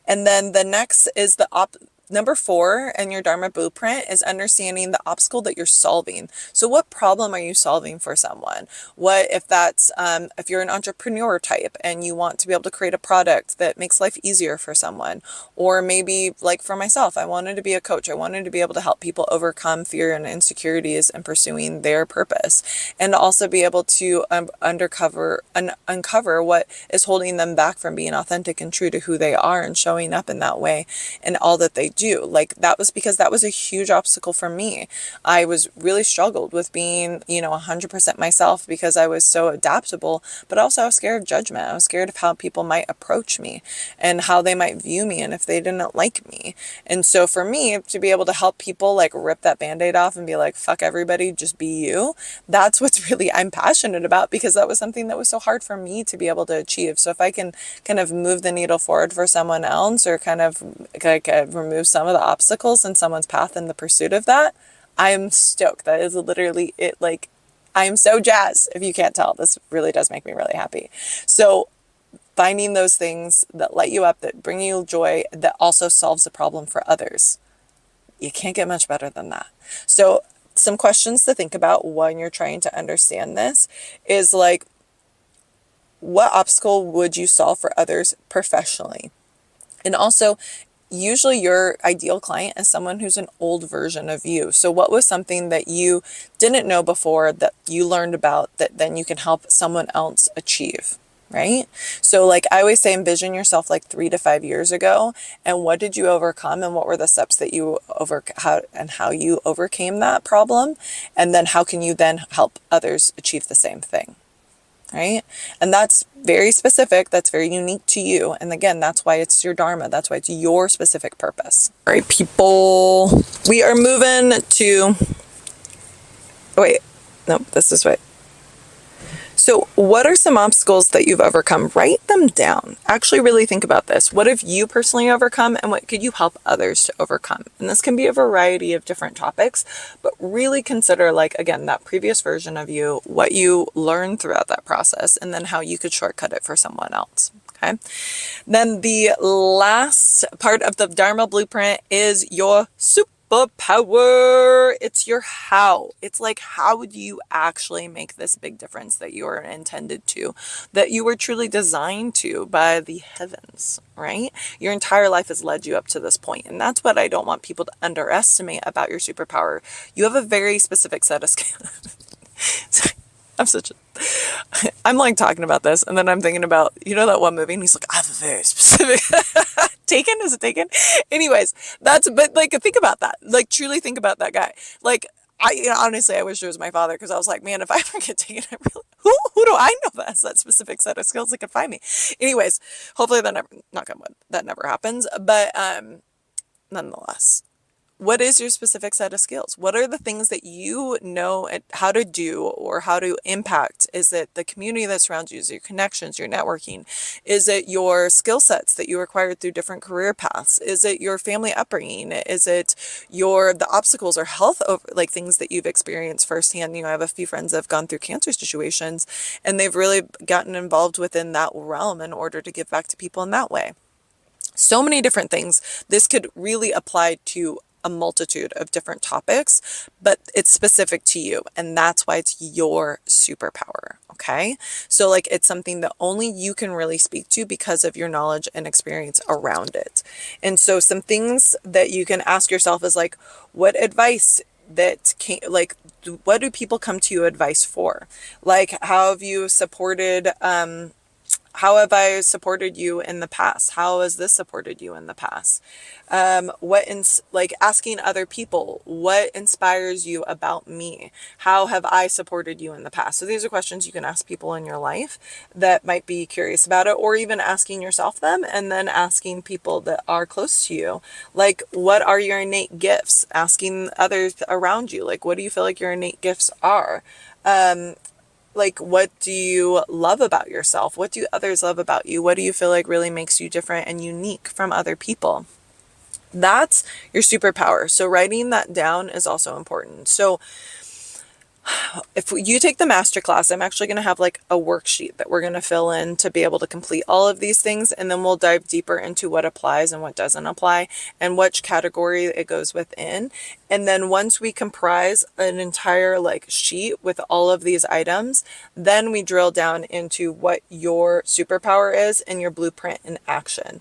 And then the next is number 4 in your Dharma blueprint is understanding the obstacle that you're solving. So what problem are you solving for someone? What if that's, if you're an entrepreneur type and you want to be able to create a product that makes life easier for someone, or maybe like for myself, I wanted to be a coach. I wanted to be able to help people overcome fear and insecurities and pursuing their purpose, and also be able to uncover what is holding them back from being authentic and true to who they are and showing up in that way and all that they do. Like that was because that was a huge obstacle for me. I was really struggled with being, 100% myself because I was so adaptable, but also I was scared of judgment. I was scared of how people might approach me and how they might view me and if they didn't like me. And so for me to be able to help people like rip that band-aid off and be like, fuck everybody, just be you. That's what's really I'm passionate about, because that was something that was so hard for me to be able to achieve. So if I can kind of move the needle forward for someone else, or kind of like remove some of the obstacles in someone's path in the pursuit of that, I am stoked. That is literally it. Like, I am so jazzed. If you can't tell, this really does make me really happy. So finding those things that light you up, that bring you joy, that also solves a problem for others. You can't get much better than that. So some questions to think about when you're trying to understand this is like, what obstacle would you solve for others professionally? And also, usually your ideal client is someone who's an old version of you. So what was something that you didn't know before that you learned about that then you can help someone else achieve, right? So like I always say, envision yourself like 3 to 5 years ago, and what did you overcome, and what were the steps that you how you overcame that problem, and then how can you then help others achieve the same thing? Right? And that's very specific. That's very unique to you. And again, that's why it's your dharma. That's why it's your specific purpose. All right, people, we are moving to, oh, wait, nope, this is right. So what are some obstacles that you've overcome? Write them down. Actually really think about this. What have you personally overcome, and what could you help others to overcome? And this can be a variety of different topics, but really consider, like, again, that previous version of you, what you learned throughout that process, and then how you could shortcut it for someone else. Okay. Then the last part of the Dharma blueprint is your superpower. It's your how. It's like, how would you actually make this big difference that you are intended to, that you were truly designed to by the heavens, right? Your entire life has led you up to this point. And that's what I don't want people to underestimate about your superpower. You have a very specific set of skills. I'm like talking about this, and then I'm thinking about, that one movie, and he's like, I have a very specific Taken? Is it Taken? Anyways, but like, think about that. Like, truly think about that guy. Like, honestly, I wish it was my father, because I was like, man, if I ever get taken, who do I know that has that specific set of skills that could find me? Anyways, hopefully that never, knock on wood, that never happens. But, nonetheless, what is your specific set of skills? What are the things that you know how to do or how to impact? Is it the community that surrounds you? Is it your connections, your networking? Is it your skill sets that you acquired through different career paths? Is it your family upbringing? Is it the obstacles or health like things that you've experienced firsthand? I have a few friends that have gone through cancer situations, and they've really gotten involved within that realm in order to give back to people in that way. So many different things. This could really apply to a multitude of different topics, but it's specific to you, and that's why it's your superpower. Okay, so like, it's something that only you can really speak to because of your knowledge and experience around it. And so some things that you can ask yourself is like, what advice that came, like, what do people come to you advice for? Like, how have I supported you in the past? How has this supported you in the past? Like, asking other people, what inspires you about me? How have I supported you in the past? So these are questions you can ask people in your life that might be curious about it, or even asking yourself them, and then asking people that are close to you. Like, what are your innate gifts? Asking others around you, like, what do you feel like your innate gifts are? Like, what do you love about yourself? What do others love about you? What do you feel like really makes you different and unique from other people? That's your superpower. So writing that down is also important. So If you take the master class, I'm actually going to have like a worksheet that we're going to fill in to be able to complete all of these things. And then we'll dive deeper into what applies and what doesn't apply and which category it goes within. And then once we comprise an entire like sheet with all of these items, then we drill down into what your superpower is and your blueprint in action.